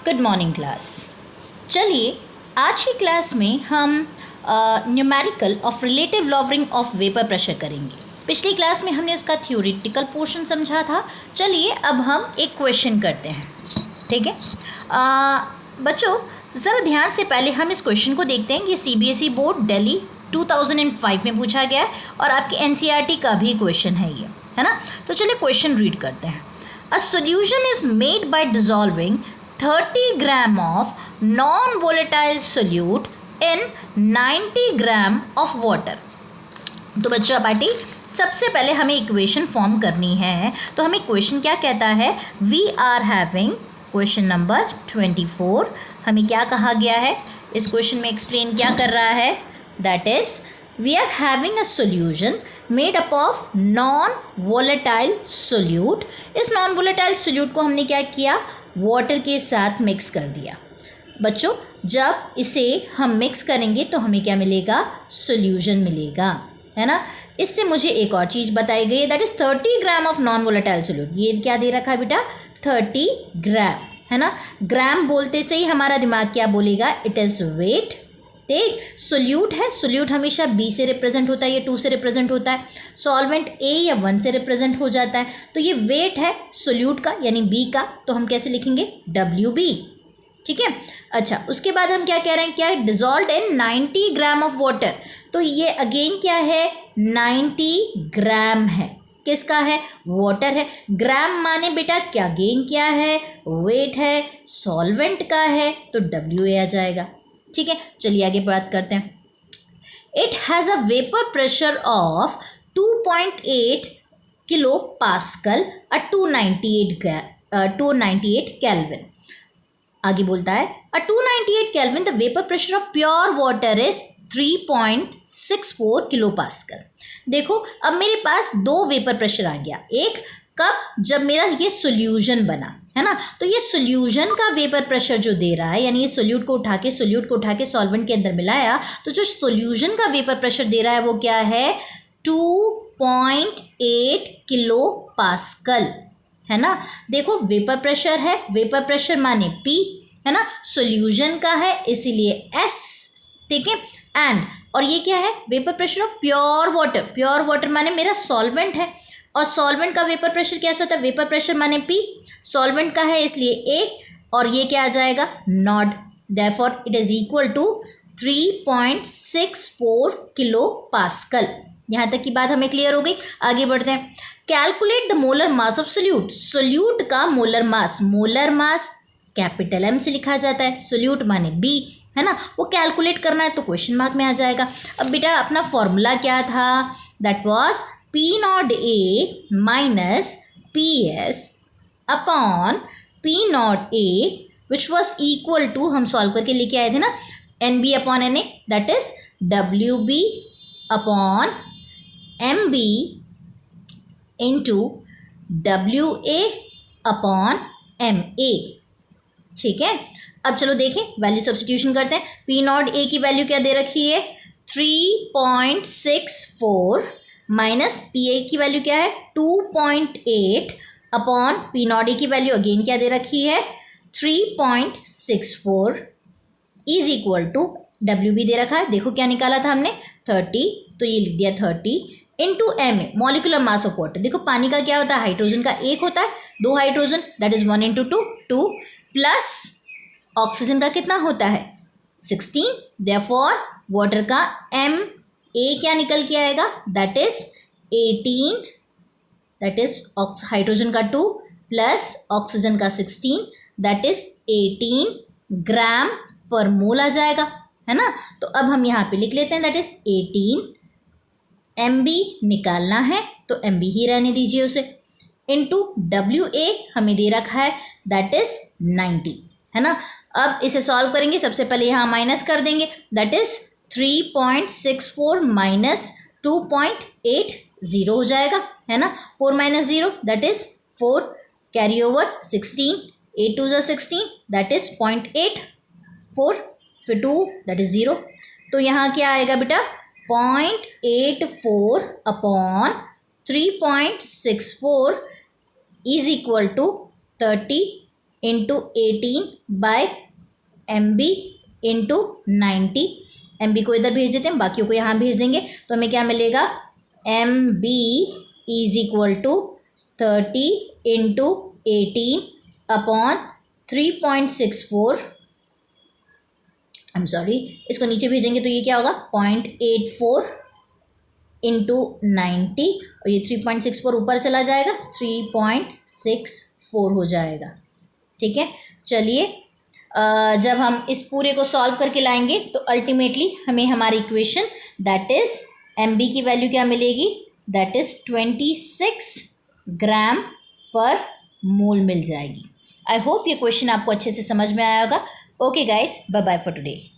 Good morning class. चलिए आज की क्लास में हम numerical of relative lowering of vapour pressure करेंगे। पिछली क्लास में हमने उसका थ्योरेटिकल पोर्शन समझा था। चलिए अब हम एक क्वेश्चन करते हैं, ठीक है। बच्चों ज़रा ध्यान से पहले हम इस क्वेश्चन को देखते हैं। ये CBSE बोर्ड दिल्ली 2005 में पूछा गया है और आपके NCERT का भी क्वेश्चन है ये, है ना। तो चलिए क्वेश्चन रीड करते हैं। A solution is made by dissolving 30 gram of non-volatile solute in 90 gram of water। तो बच्चों पार्टी सबसे पहले हमें इक्वेशन फॉर्म करनी है। तो हमें इक्वेशन क्या कहता है, we are having question number 24। हमें क्या कहा गया है, इस क्वेश्चन में एक्सप्लेन क्या कर रहा है, that is we are having a solution made up of non-volatile solute। इस non-volatile solute को हमने क्या किया, वाटर के साथ मिक्स कर दिया। बच्चों जब इसे हम मिक्स करेंगे तो हमें क्या मिलेगा, सोल्यूशन मिलेगा, है ना। इससे मुझे एक और चीज़ बताई गई है, that is 30 gram of non volatile solute. ये क्या दे रखा है बेटा, 30 ग्राम, है ना। ग्राम बोलते से ही हमारा दिमाग क्या बोलेगा, इट इज़ वेट। ठीक, सोल्यूट है, सोल्यूट हमेशा B से रिप्रेजेंट होता है, ये 2 से रिप्रेजेंट होता है। सॉल्वेंट A या 1 से रिप्रेजेंट हो जाता है। तो ये वेट है सोल्यूट का यानी B का, तो हम कैसे लिखेंगे, WB, ठीक है। अच्छा उसके बाद हम क्या कह रहे हैं, क्या है, dissolve in 90 gram of water. तो ये अगेन क्या है, 90 ग्राम है, किसका है, वाटर है। ग्राम माने बेटा क्या, गेन क्या है, वेट है, सॉल्वेंट का है, तो WA आ जाएगा, ठीक है। चलिए आगे बात करते हैं। It has a vapour pressure of 2.8 kilo pascal a 298 kelvin. आगे बोलता है अ 298 kelvin the vapour pressure of pure water is 3.64 kilo pascal. देखो अब मेरे पास दो वेपर प्रेशर आ गया, एक कब, जब मेरा ये सोल्यूशन बना, है ना। तो ये सोल्यूशन का वेपर प्रेशर जो दे रहा है, यानी ये सोल्यूट को उठा के सॉल्वेंट के अंदर मिलाया, तो जो सोल्यूशन का वेपर प्रेशर दे रहा है वो क्या है, 2.8 किलो पास्कल, है ना। देखो वेपर प्रेशर है, वेपर प्रेशर माने P, है ना। सोल्यूशन का है इसीलिए S, ठीक है। एंड और ये क्या है, vapour pressure of pure water. Pure water माने मेरा सॉल्वेंट है, और सॉल्वेंट का वेपर प्रेशर कैसा होता है, वेपर प्रेशर माने P, सॉल्वेंट का है इसलिए A, और ये क्या आ जाएगा, naught. Therefore it is equal to 3.64 kilo pascal. यहाँ तक की बात हमें क्लियर हो गई। आगे बढ़ते हैं। Calculate the molar mass of solute. Solute का मोलर मास कैपिटल M से लिखा जाता है, सोल्यूट माने B, है ना। वो कैलकुलेट करना है तो क्वेश्चन मार्क में आ जाएगा। अब बेटा अपना फॉर्मूला क्या था, that was P0A minus PS upon P0A which was equal to, हम सॉल्व करके लेके आए थे ना, NB upon NA, that is WB upon MB into WA upon MA, ठीक है। अब चलो देखें, वैल्यू सब्स्टिट्यूशन करते हैं। P0A की वैल्यू क्या दे रखी है, 3.64 माइनस PA की वैल्यू क्या है, 2.8 अपॉन P0A की वैल्यू अगेन क्या दे रखी है, 3.64 इज इक्वल टू WB दे रखा है। देखो क्या निकाला था हमने, 30, तो ये लिख दिया 30 into MA, molecular mass of water. देखो पानी का क्या होता है, हाइड्रोजन का एक होता है, 2 hydrogen, that is 1 into 2 plus oxygen का कितना होता है, 16। देयरफॉर वाटर का MA क्या निकल के आएगा, that is 18, that is hydrogen का 2 प्लस ऑक्सीजन का 16, दैट इज 18 ग्राम पर मोल आ जाएगा, है ना। तो अब हम यहाँ पे लिख लेते हैं, दैट इज 18 MB निकालना है तो MB ही रहने दीजिए उसे, इंटू WA हमें दे रखा है, दैट इज 90, है ना। अब इसे सॉल्व करेंगे, सबसे पहले यहाँ माइनस कर देंगे, दैट इज 3.64 माइनस 2.80 हो जाएगा, है ना। 4 minus 0 that is 4, carry over 16, 8 2 ज़ा 16, दैट इज 0.84, फिर 2 दैट इज 0। तो यहाँ क्या आएगा बेटा, 0.84 upon 3.64 is equal to 30 into 18/MB into 90। MB को इधर भेज देते हैं, बाकियों को यहाँ भेज देंगे, तो हमें क्या मिलेगा, MB is equal to 30 into 18/3.64। I am sorry, इसको नीचे भेजेंगे तो ये क्या होगा, 0.84 इंटू 90, और ये 3.64 ऊपर चला जाएगा, 3.64 हो जाएगा। ठीक है, चलिए जब हम इस पूरे को सॉल्व करके लाएंगे तो अल्टीमेटली हमें हमारी इक्वेशन दैट इज MB की वैल्यू क्या मिलेगी, दैट इज 26 ग्राम पर मोल मिल जाएगी। आई होप ये क्वेश्चन आपको अच्छे से समझ में आया होगा। Okay guys, bye bye for today.